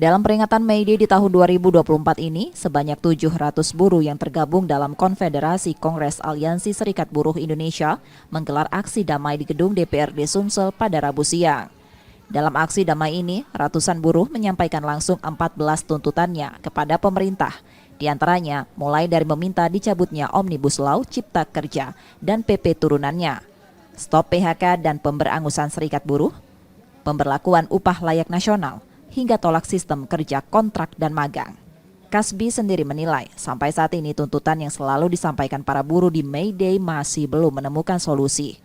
Dalam peringatan May Day di tahun 2024 ini, sebanyak 700 buruh yang tergabung dalam Konfederasi Kongres Aliansi Serikat Buruh Indonesia menggelar aksi damai di gedung DPRD Sumsel pada Rabu siang. Dalam aksi damai ini, ratusan buruh menyampaikan langsung 14 tuntutannya kepada pemerintah. Di antaranya, mulai dari meminta dicabutnya Omnibus Law Cipta Kerja dan PP turunannya, stop PHK dan pemberangusan serikat buruh, pemberlakuan upah layak nasional, hingga tolak sistem kerja kontrak dan magang. Kasbi sendiri menilai, sampai saat ini tuntutan yang selalu disampaikan para buruh di May Day masih belum menemukan solusi.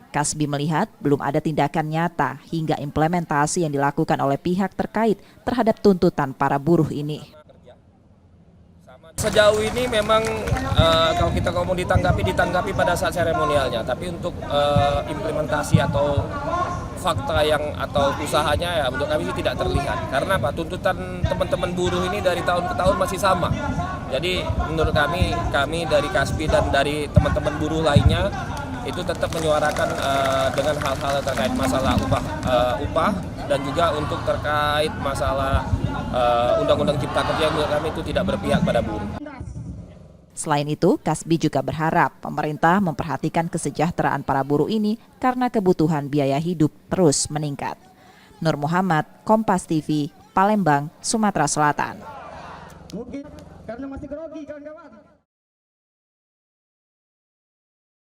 Kasbi melihat belum ada tindakan nyata hingga implementasi yang dilakukan oleh pihak terkait terhadap tuntutan para buruh ini. Sejauh ini memang kalau kita ngomong ditanggapi pada saat seremonialnya, tapi untuk implementasi atau fakta atau usahanya ya untuk kami sih tidak terlihat. Karena apa? Tuntutan teman-teman buruh ini dari tahun ke tahun masih sama. Jadi menurut kami dari Kasbi dan dari teman-teman buruh lainnya itu tetap menyuarakan dengan hal-hal terkait masalah upah dan juga untuk terkait masalah Undang-Undang Cipta Kerja, menurut kami itu tidak berpihak pada buruh. Selain itu, Kasbi juga berharap pemerintah memperhatikan kesejahteraan para buruh ini karena kebutuhan biaya hidup terus meningkat. Nur Muhammad, Kompas TV, Palembang, Sumatera Selatan. Mungkin karena masih grogi kawan-kawan.